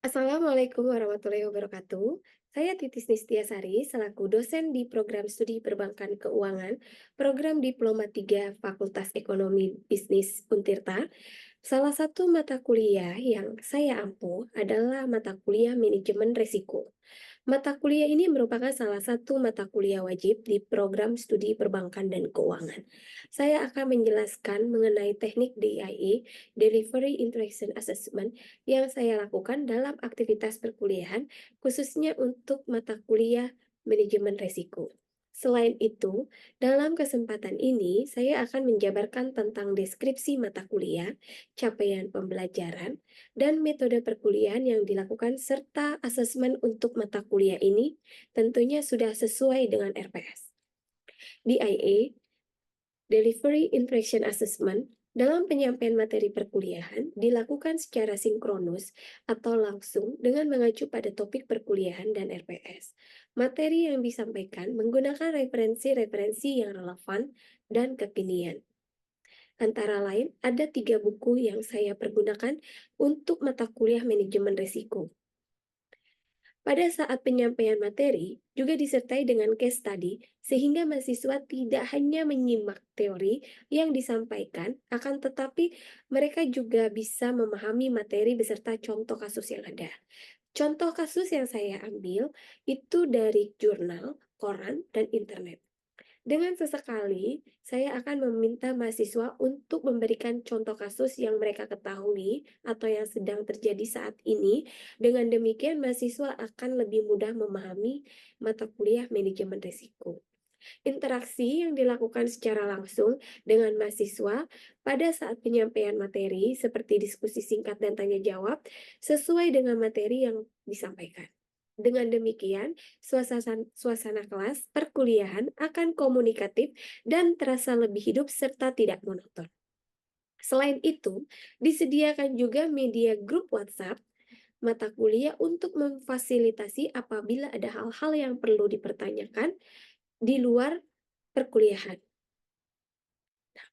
Assalamualaikum warahmatullahi wabarakatuh. Saya Titis Nistiasari, selaku dosen di Program Studi Perbankan Keuangan, Program Diploma 3 Fakultas Ekonomi Bisnis Untirta. Salah satu mata kuliah yang saya ampu adalah mata kuliah Manajemen Risiko. Mata kuliah ini merupakan salah satu mata kuliah wajib di Program Studi Perbankan dan Keuangan. Saya akan menjelaskan mengenai teknik DIA, Delivery Interaction Assessment, yang saya lakukan dalam aktivitas perkuliahan, khususnya untuk mata kuliah manajemen risiko. Selain itu, dalam kesempatan ini saya akan menjabarkan tentang deskripsi mata kuliah, capaian pembelajaran, dan metode perkuliahan yang dilakukan serta asesmen untuk mata kuliah ini tentunya sudah sesuai dengan RPS. DIA, Delivery Interaction Assessment, dalam penyampaian materi perkuliahan dilakukan secara sinkronus atau langsung dengan mengacu pada topik perkuliahan dan RPS. Materi yang disampaikan menggunakan referensi-referensi yang relevan dan kekinian. Antara lain, ada 3 buku yang saya pergunakan untuk mata kuliah manajemen risiko. Pada saat penyampaian materi, juga disertai dengan case study, sehingga mahasiswa tidak hanya menyimak teori yang disampaikan, akan tetapi mereka juga bisa memahami materi beserta contoh kasus yang ada. Contoh kasus yang saya ambil itu dari jurnal, koran, dan internet. Dengan sesekali, saya akan meminta mahasiswa untuk memberikan contoh kasus yang mereka ketahui atau yang sedang terjadi saat ini. Dengan demikian, mahasiswa akan lebih mudah memahami mata kuliah manajemen risiko. Interaksi yang dilakukan secara langsung dengan mahasiswa pada saat penyampaian materi seperti diskusi singkat dan tanya jawab sesuai dengan materi yang disampaikan. Dengan demikian, suasana kelas perkuliahan akan komunikatif dan terasa lebih hidup serta tidak monoton. Selain itu, disediakan juga media grup WhatsApp mata kuliah untuk memfasilitasi apabila ada hal-hal yang perlu dipertanyakan di luar perkuliahan.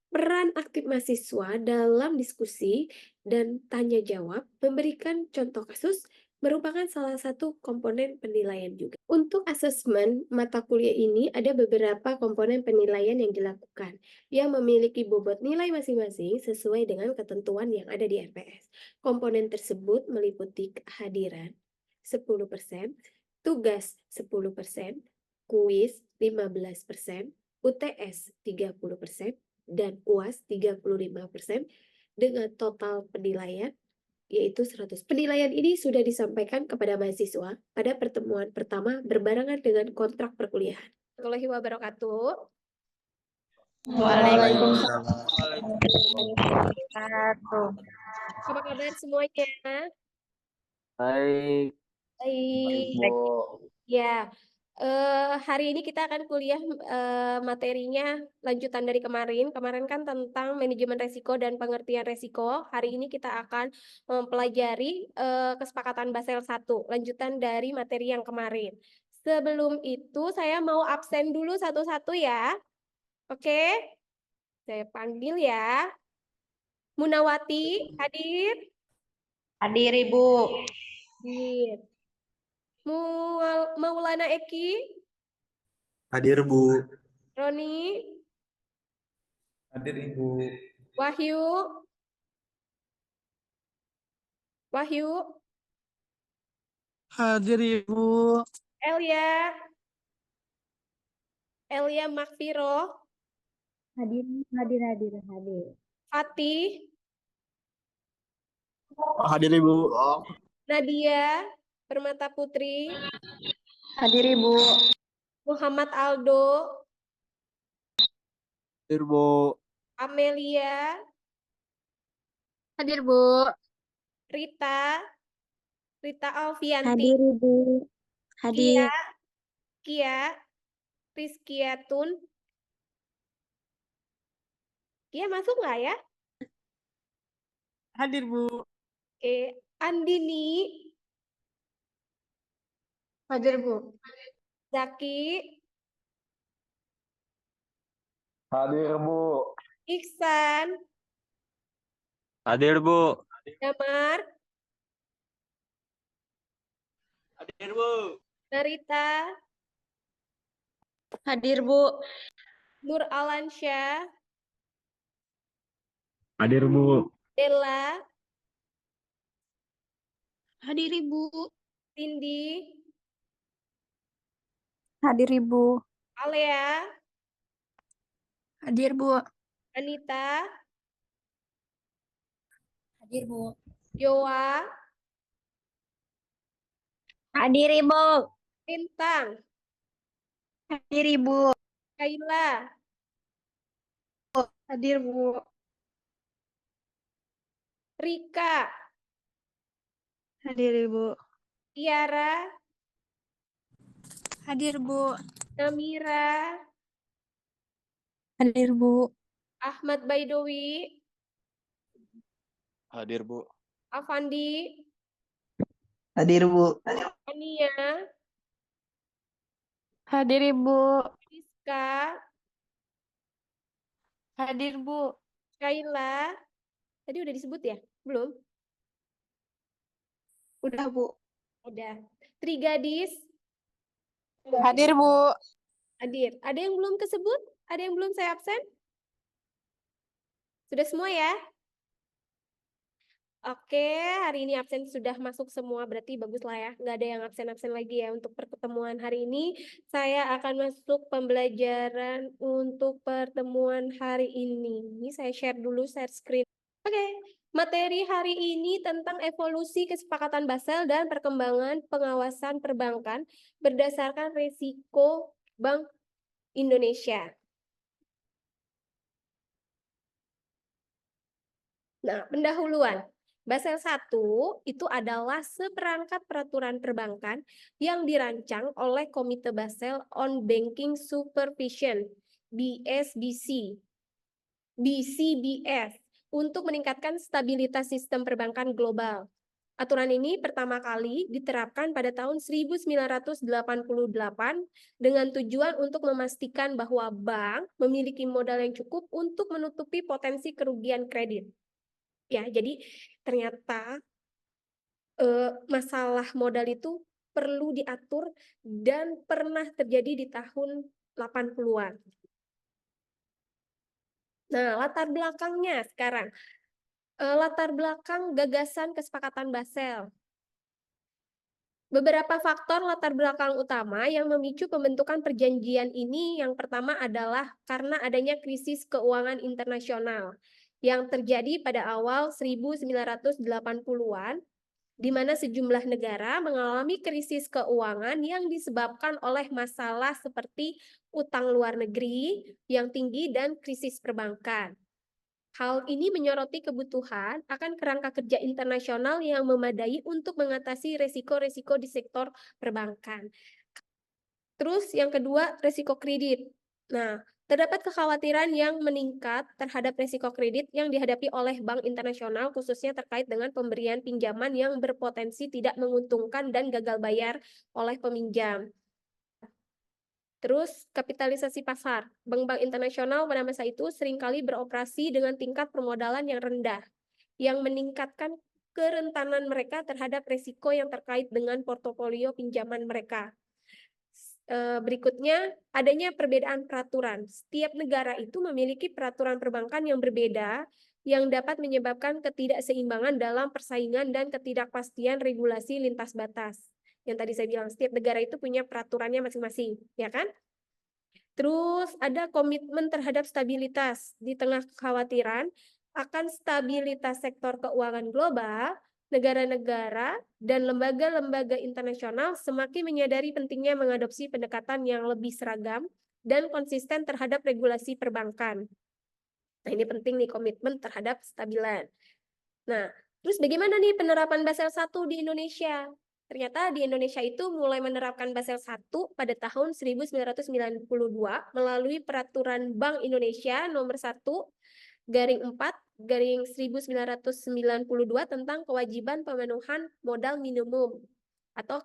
Peran aktif mahasiswa dalam diskusi dan tanya jawab memberikan contoh kasus merupakan salah satu komponen penilaian juga. Untuk asesmen mata kuliah ini ada beberapa komponen penilaian yang dilakukan yang memiliki bobot nilai masing-masing sesuai dengan ketentuan yang ada di RPS. Komponen tersebut meliputi kehadiran 10%, tugas 10%, kuis 15%, UTS 30%, dan UAS 35% dengan total penilaian yaitu 100. Penilaian ini sudah disampaikan kepada mahasiswa pada pertemuan pertama berbarengan dengan kontrak perkuliahan. Warahmatullahi wabarakatuh. Waalaikumsalam. Apa kabar semuanya? Baik, Baik. Bu. Ya, hari ini kita akan kuliah materinya lanjutan dari kemarin. Kemarin kan tentang manajemen resiko dan pengertian resiko. Hari ini kita akan mempelajari kesepakatan Basel 1, lanjutan dari materi yang kemarin. Sebelum itu saya mau absen dulu satu-satu ya. Oke? Saya panggil ya. Munawati, hadir? Hadir Ibu. Hadir. Maulana Eki? Hadir, Bu. Roni? Hadir, Ibu. Wahyu? Wahyu? Hadir Ibu. Elia? Elia Makfiro? Hadir. Fatih? Hadir Ibu. Nadia? Permata Putri? Hadir Ibu. Muhammad Aldo? Hadir Bu. Amelia? Hadir, Bu. Rita? Rita Alfianti? Hadir Ibu. Hadir. Kia? Rizkiatun? Kia masuk nggak ya? Hadir Bu. Oke. Andini? Hadir, Bu. Zaki? Hadir, Bu. Iksan? Hadir, Bu. Damar? Hadir, Bu. Narita, Hadir, Bu. Nur Alansyah, Hadir, Bu. Della, Hadir, Ibu. Cindy, Hadir, Ibu. Alea, Hadir, Bu. Anita, Hadir, Bu. Yoa, Hadir, Ibu. Lintang, Hadir, Ibu. Kaila, Hadir, Bu. Rika, Hadir, Ibu. Tiara, Hadir, Bu. Namira, Hadir, Bu. Ahmad Baidowi, Hadir, Bu. Afandi, Hadir, Bu. Ania, Hadir, Ibu. Rizka, Hadir, Bu. Kaila. Tadi udah disebut ya? Belum? Udah, Bu. Udah. Trigadis, Hadir, Bu. hadir. Ada yang belum kesebut? Ada yang belum saya absen? Sudah semua ya? Oke, hari ini absen sudah masuk semua, berarti bagus lah ya. Nggak ada yang absen-absen lagi ya untuk pertemuan hari ini. Saya akan masuk pembelajaran untuk pertemuan hari ini. Ini saya share dulu, share screen. Oke, materi hari ini tentang evolusi kesepakatan Basel dan perkembangan pengawasan perbankan berdasarkan risiko Bank Indonesia. Nah, pendahuluan. Basel I itu adalah seperangkat peraturan perbankan yang dirancang oleh Komite Basel on Banking Supervision, BSBC, BCBS, untuk meningkatkan stabilitas sistem perbankan global. Aturan ini pertama kali diterapkan pada tahun 1988 dengan tujuan untuk memastikan bahwa bank memiliki modal yang cukup untuk menutupi potensi kerugian kredit. Ya, jadi ternyata masalah modal itu perlu diatur dan pernah terjadi di tahun 80-an. Nah, latar belakangnya sekarang. Latar belakang gagasan kesepakatan Basel. Beberapa faktor latar belakang utama yang memicu pembentukan perjanjian ini yang pertama adalah karena adanya krisis keuangan internasional yang terjadi pada awal 1980-an, di mana sejumlah negara mengalami krisis keuangan yang disebabkan oleh masalah seperti utang luar negeri yang tinggi dan krisis perbankan. Hal ini menyoroti kebutuhan akan kerangka kerja internasional yang memadai untuk mengatasi resiko-resiko di sektor perbankan. Terus yang kedua, resiko kredit. Nah, terdapat kekhawatiran yang meningkat terhadap resiko kredit yang dihadapi oleh bank internasional, khususnya terkait dengan pemberian pinjaman yang berpotensi tidak menguntungkan dan gagal bayar oleh peminjam. Terus kapitalisasi pasar. Bank-bank internasional pada masa itu seringkali beroperasi dengan tingkat permodalan yang rendah, yang meningkatkan kerentanan mereka terhadap risiko yang terkait dengan portofolio pinjaman mereka. Berikutnya, adanya perbedaan peraturan. Setiap negara itu memiliki peraturan perbankan yang berbeda, yang dapat menyebabkan ketidakseimbangan dalam persaingan dan ketidakpastian regulasi lintas batas. Yang tadi saya bilang, setiap negara itu punya peraturannya masing-masing, ya kan? Terus ada komitmen terhadap stabilitas. Di tengah kekhawatiran akan stabilitas sektor keuangan global, negara-negara dan lembaga-lembaga internasional semakin menyadari pentingnya mengadopsi pendekatan yang lebih seragam dan konsisten terhadap regulasi perbankan. Nah, ini penting nih, komitmen terhadap stabilan. Nah, terus bagaimana nih penerapan Basel I di Indonesia? Ternyata di Indonesia itu mulai menerapkan Basel I pada tahun 1992 melalui Peraturan Bank Indonesia nomor 1/4/1992 tentang kewajiban pemenuhan modal minimum atau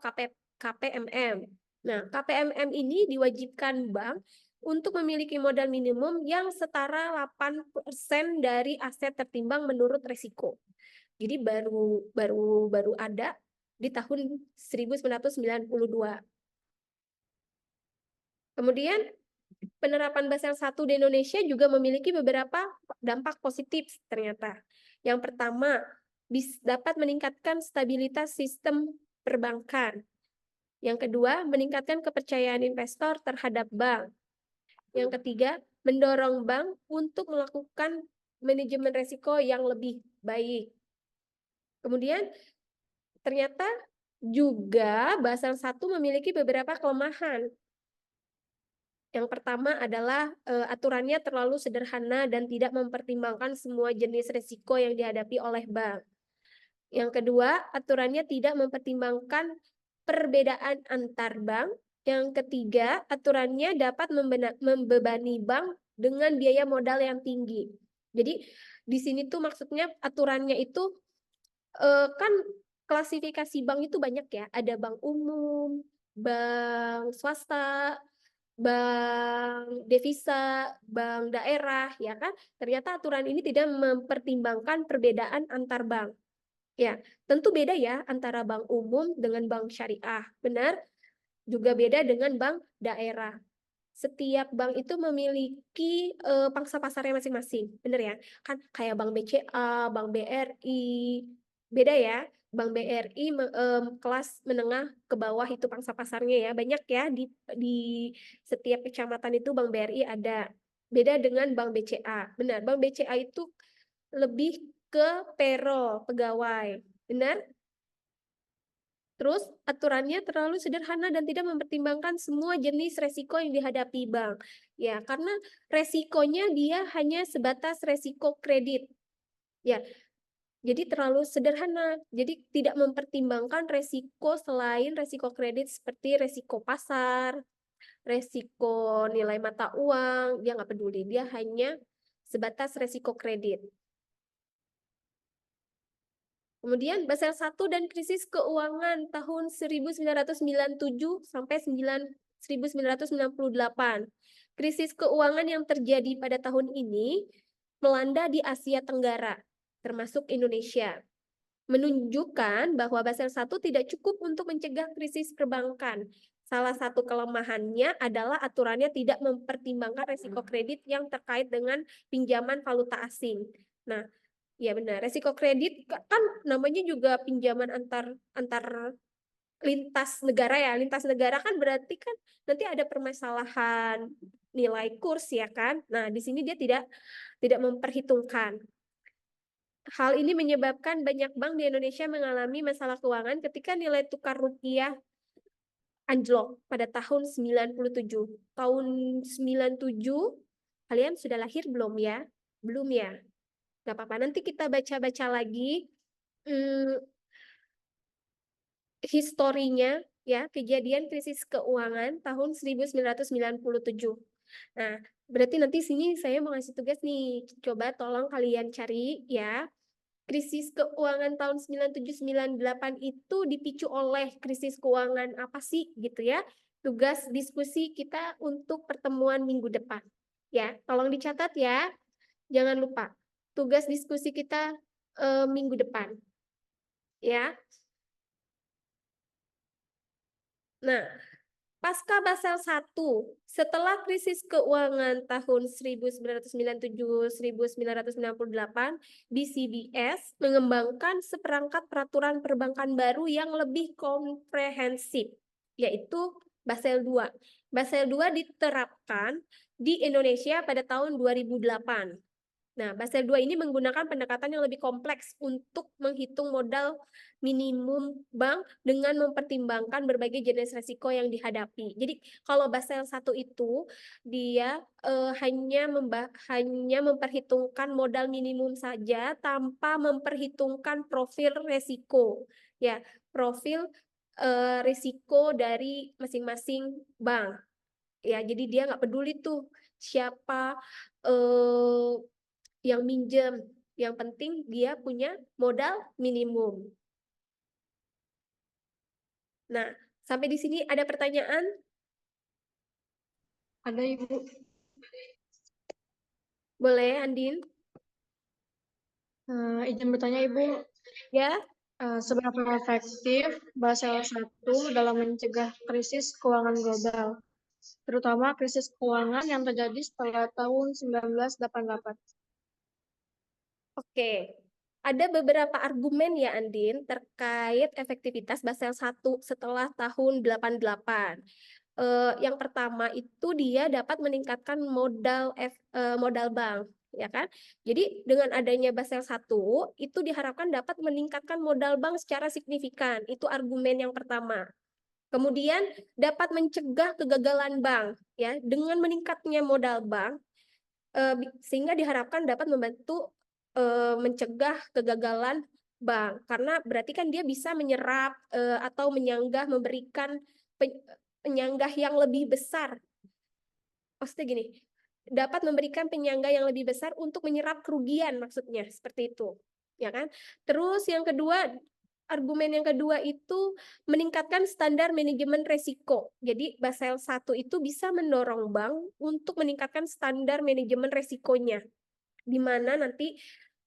KPMM. Nah, KPMM ini diwajibkan bank untuk memiliki modal minimum yang setara 8% dari aset tertimbang menurut resiko. Jadi baru ada di tahun 1992. Kemudian penerapan Basel I di Indonesia juga memiliki beberapa dampak positif ternyata. Yang pertama, dapat meningkatkan stabilitas sistem perbankan. Yang kedua, meningkatkan kepercayaan investor terhadap bank. Yang ketiga, mendorong bank untuk melakukan manajemen risiko yang lebih baik. Kemudian, ternyata juga Basel I memiliki beberapa kelemahan. Yang pertama adalah aturannya terlalu sederhana dan tidak mempertimbangkan semua jenis risiko yang dihadapi oleh bank. Yang kedua, aturannya tidak mempertimbangkan perbedaan antar bank. Yang ketiga, aturannya dapat membebani bank dengan biaya modal yang tinggi. Jadi di sini tuh maksudnya aturannya itu kan klasifikasi bank itu banyak ya. Ada bank umum, bank swasta, bank devisa, bank daerah, ya kan? Ternyata aturan ini tidak mempertimbangkan perbedaan antar bank. Ya, tentu beda ya antara bank umum dengan bank syariah, benar? Juga beda dengan bank daerah. Setiap bank itu memiliki pangsa pasarnya masing-masing, benar ya? Kan kayak bank BCA, bank BRI, beda ya. Bank BRI kelas menengah ke bawah itu pangsa pasarnya ya. Banyak ya di setiap kecamatan itu Bank BRI ada. Beda dengan Bank BCA. Benar, Bank BCA itu lebih ke payroll, pegawai. Benar? Terus aturannya terlalu sederhana dan tidak mempertimbangkan semua jenis resiko yang dihadapi bank. Ya, karena resikonya dia hanya sebatas resiko kredit. Ya, jadi terlalu sederhana. Jadi tidak mempertimbangkan resiko selain resiko kredit seperti resiko pasar, resiko nilai mata uang. Dia nggak peduli. Dia hanya sebatas resiko kredit. Kemudian Basel I dan krisis keuangan tahun 1997 sampai 1998. Krisis keuangan yang terjadi pada tahun ini melanda di Asia Tenggara, termasuk Indonesia, menunjukkan bahwa Basel I tidak cukup untuk mencegah krisis perbankan. Salah satu kelemahannya adalah aturannya tidak mempertimbangkan risiko kredit yang terkait dengan pinjaman valuta asing. Nah, ya benar, risiko kredit kan namanya juga pinjaman antar lintas negara ya. Lintas negara kan berarti kan nanti ada permasalahan nilai kurs ya kan. Nah, di sini dia tidak memperhitungkan. Hal ini menyebabkan banyak bank di Indonesia mengalami masalah keuangan ketika nilai tukar rupiah anjlok pada tahun 97. Tahun 97 kalian sudah lahir belum ya? Belum ya? Gak apa-apa, nanti kita baca-baca lagi historinya ya, kejadian krisis keuangan tahun 1997. Nah, berarti nanti sini saya mau ngasih tugas nih. Coba tolong kalian cari ya. Krisis keuangan tahun 97-98 itu dipicu oleh krisis keuangan apa sih gitu ya. Tugas diskusi kita untuk pertemuan minggu depan. Ya, tolong dicatat ya. Jangan lupa. Tugas diskusi kita minggu depan. Ya. Nah, pasca Basel I, setelah krisis keuangan tahun 1997-1998, BCBS mengembangkan seperangkat peraturan perbankan baru yang lebih komprehensif, yaitu Basel II. Basel II diterapkan di Indonesia pada tahun 2008. Nah, Basel II ini menggunakan pendekatan yang lebih kompleks untuk menghitung modal minimum bank dengan mempertimbangkan berbagai jenis risiko yang dihadapi. Jadi, kalau Basel I itu dia hanya memperhitungkan modal minimum saja tanpa memperhitungkan profil risiko. Ya, profil risiko dari masing-masing bank. Ya, jadi dia nggak peduli tuh siapa yang minjem. Yang penting dia punya modal minimum. Nah, sampai di sini ada pertanyaan? Ada Ibu. Boleh, Andin? Izin bertanya Ibu. Ya, Seberapa efektif Basel I dalam mencegah krisis keuangan global, terutama krisis keuangan yang terjadi setelah tahun 1988? Oke, ada beberapa argumen ya Andin terkait efektivitas Basel I setelah tahun 88. Yang pertama itu dia dapat meningkatkan modal bank, ya kan? Jadi dengan adanya Basel I itu diharapkan dapat meningkatkan modal bank secara signifikan. Itu argumen yang pertama. Kemudian dapat mencegah kegagalan bank, ya, dengan meningkatnya modal bank sehingga diharapkan dapat membantu mencegah kegagalan bank karena berarti kan dia bisa menyerap atau menyanggah memberikan penyanggah yang lebih besar. Maksudnya gini, dapat memberikan penyangga yang lebih besar untuk menyerap kerugian maksudnya seperti itu. Ya kan? Terus yang kedua, argumen yang kedua itu meningkatkan standar manajemen resiko. Jadi Basel I itu bisa mendorong bank untuk meningkatkan standar manajemen resikonya, di mana nanti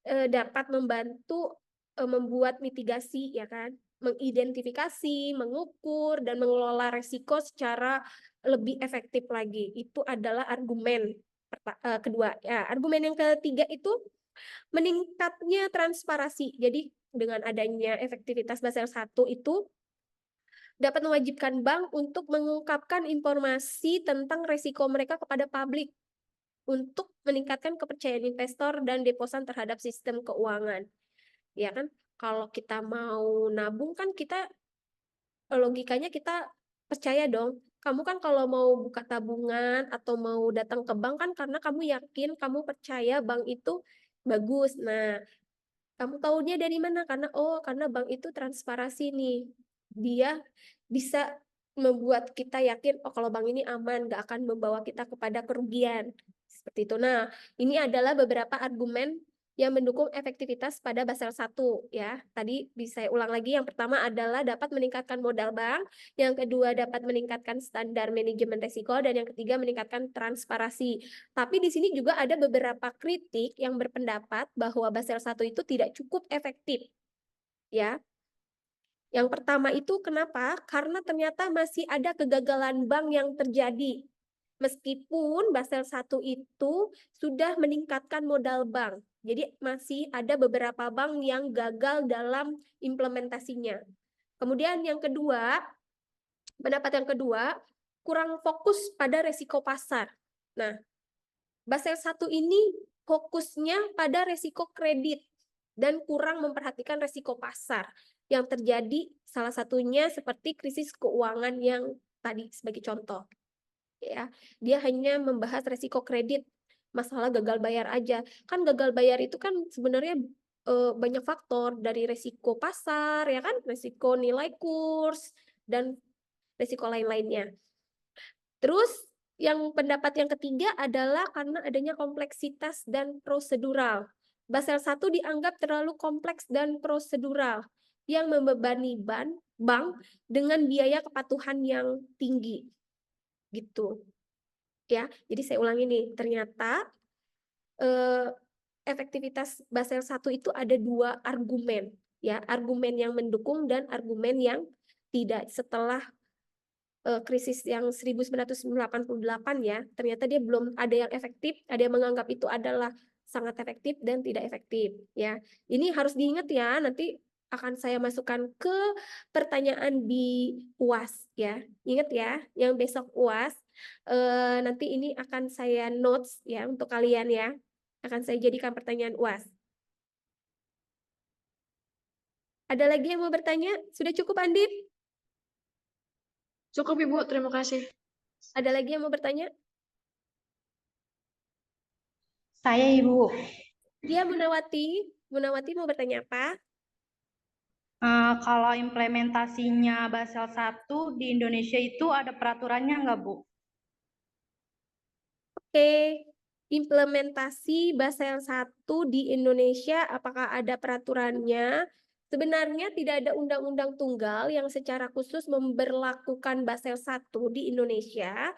dapat membantu membuat mitigasi, ya kan, mengidentifikasi, mengukur, dan mengelola resiko secara lebih efektif lagi. Itu adalah argumen kedua. Ya, argumen yang ketiga itu meningkatnya transparansi. Jadi dengan adanya efektivitas Basel I itu dapat mewajibkan bank untuk mengungkapkan informasi tentang resiko mereka kepada publik untuk meningkatkan kepercayaan investor dan deposan terhadap sistem keuangan. Ya kan, kalau kita mau nabung kan kita logikanya kita percaya dong. Kamu kan kalau mau buka tabungan atau mau datang ke bank kan karena kamu yakin, kamu percaya bank itu bagus. Nah, kamu tahunya dari mana? Karena bank itu transparansi nih. Dia bisa membuat kita yakin, oh kalau bank ini aman, nggak akan membawa kita kepada kerugian. Seperti itu. Nah, ini adalah beberapa argumen yang mendukung efektivitas pada Basel I ya. Tadi bisa saya ulang lagi. Yang pertama adalah dapat meningkatkan modal bank, yang kedua dapat meningkatkan standar manajemen risiko, dan yang ketiga meningkatkan transparansi. Tapi di sini juga ada beberapa kritik yang berpendapat bahwa Basel I itu tidak cukup efektif. Ya. Yang pertama itu kenapa? Karena ternyata masih ada kegagalan bank yang terjadi. Meskipun Basel I itu sudah meningkatkan modal bank. Jadi masih ada beberapa bank yang gagal dalam implementasinya. Kemudian yang kedua, pendapat yang kedua, kurang fokus pada resiko pasar. Nah, Basel I ini fokusnya pada resiko kredit dan kurang memperhatikan resiko pasar yang terjadi, salah satunya seperti krisis keuangan yang tadi sebagai contoh. Ya, dia hanya membahas resiko kredit, masalah gagal bayar aja. Kan gagal bayar itu kan sebenarnya banyak faktor, dari resiko pasar, ya kan, resiko nilai kurs dan resiko lain-lainnya. Terus yang pendapat yang ketiga adalah karena adanya kompleksitas dan prosedural. Basel I dianggap terlalu kompleks dan prosedural yang membebani bank dengan biaya kepatuhan yang tinggi. Gitu. Ya, jadi saya ulangi nih, ternyata efektivitas Basel I itu ada dua argumen, ya, argumen yang mendukung dan argumen yang tidak. Setelah krisis yang 1988 ya, ternyata dia belum ada yang efektif, ada yang menganggap itu adalah sangat efektif dan tidak efektif ya. Ini harus diingat ya, nanti akan saya masukkan ke pertanyaan di UAS ya. Ingat ya, yang besok UAS nanti ini akan saya notes ya untuk kalian ya. Akan saya jadikan pertanyaan UAS. Ada lagi yang mau bertanya? Sudah cukup, Andin? Cukup, Ibu. Terima kasih. Ada lagi yang mau bertanya? Saya Ibu. Dia Munawati. Munawati mau bertanya apa? Kalau implementasinya Basel I di Indonesia itu ada peraturannya nggak, Bu? Oke, implementasi Basel I di Indonesia, apakah ada peraturannya? Sebenarnya tidak ada undang-undang tunggal yang secara khusus memberlakukan Basel I di Indonesia,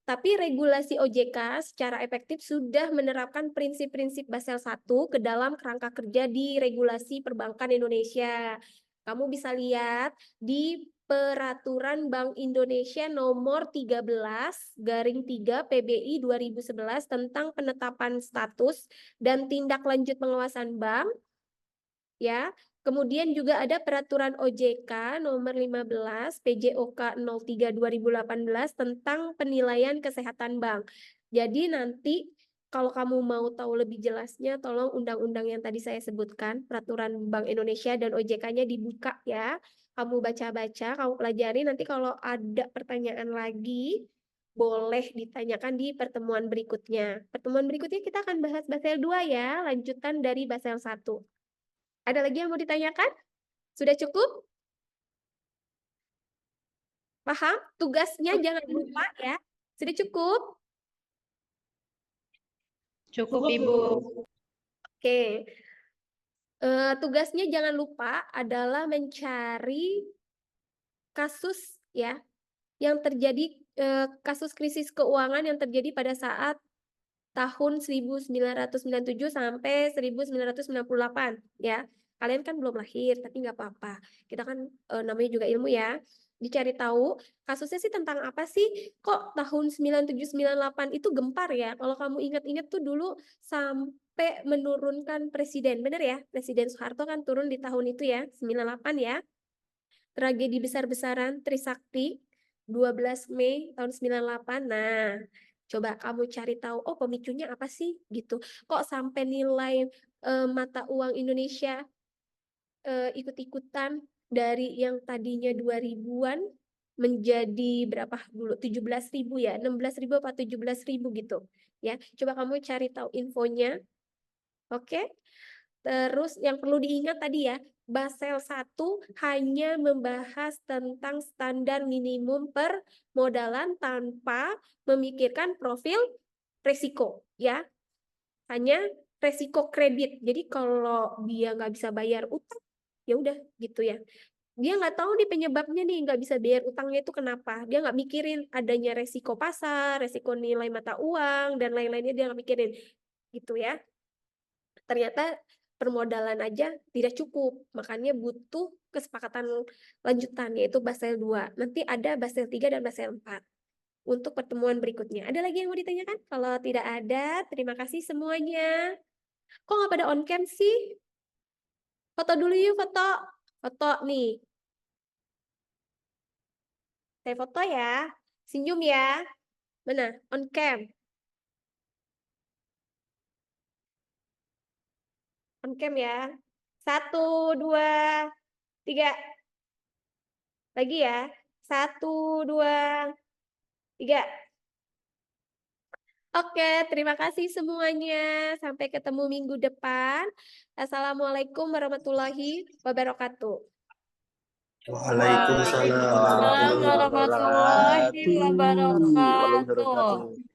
tapi regulasi OJK secara efektif sudah menerapkan prinsip-prinsip Basel I ke dalam kerangka kerja di regulasi perbankan Indonesia. Kamu bisa lihat di Peraturan Bank Indonesia nomor 13/3 PBI 2011 tentang penetapan status dan tindak lanjut pengawasan bank, ya. Kemudian juga ada Peraturan OJK nomor 15 PJOK 03 2018 tentang penilaian kesehatan bank. Jadi nanti kalau kamu mau tahu lebih jelasnya, tolong undang-undang yang tadi saya sebutkan, Peraturan Bank Indonesia dan OJK-nya dibuka ya. Kamu baca-baca, kamu pelajari. Nanti kalau ada pertanyaan lagi, boleh ditanyakan di pertemuan berikutnya. Pertemuan berikutnya kita akan bahas Basel 2 ya, lanjutan dari Basel 1. Ada lagi yang mau ditanyakan? Sudah cukup? Paham? Tugasnya jangan lupa ya. Sudah cukup? Cukup, Ibu. Oke. Tugasnya jangan lupa adalah mencari kasus ya yang terjadi, kasus krisis keuangan yang terjadi pada saat tahun 1997 sampai 1998 ya. Kalian kan belum lahir, tapi nggak apa-apa. Kita kan namanya juga ilmu ya. Dicari tahu kasusnya sih tentang apa sih? Kok tahun 9798 itu gempar ya? Kalau kamu ingat-ingat tuh dulu sampai menurunkan presiden, bener ya? Presiden Soeharto kan turun di tahun itu ya, 98 ya. Tragedi besar-besaran Trisakti 12 Mei tahun 98. Nah, coba kamu cari tahu, oh pemicunya apa sih gitu. Kok sampai nilai mata uang Indonesia ikut-ikutan dari yang tadinya 2000-an menjadi berapa dulu? 17.000 ya, 16.000 apa 17.000 gitu. Ya, coba kamu cari tahu infonya. Oke? Terus yang perlu diingat tadi ya, Basel 1 hanya membahas tentang standar minimum permodalan tanpa memikirkan profil risiko ya. Hanya resiko kredit. Jadi kalau dia nggak bisa bayar utang, ya udah gitu ya. Dia nggak tahu nih penyebabnya nih nggak bisa bayar utangnya itu kenapa. Dia nggak mikirin adanya resiko pasar, resiko nilai mata uang, dan lain-lainnya dia nggak mikirin gitu ya. Ternyata permodalan aja tidak cukup, makanya butuh kesepakatan lanjutan yaitu Basel 2. Nanti ada Basel 3 dan Basel 4 untuk pertemuan berikutnya. Ada lagi yang mau ditanyakan? Kalau tidak ada, terima kasih semuanya. Kok nggak pada on cam sih? Foto dulu yuk, foto. Foto nih. Saya foto ya. Senyum ya. Mana? On cam. On cam ya. 1, 2, 3. Lagi ya. 1, 2, 3. Oke, terima kasih semuanya. Sampai ketemu minggu depan. Assalamualaikum warahmatullahi wabarakatuh. Waalaikumsalam Waalaikumsalam warahmatullahi warahmatullahi wabarakatuh. wabarakatuh.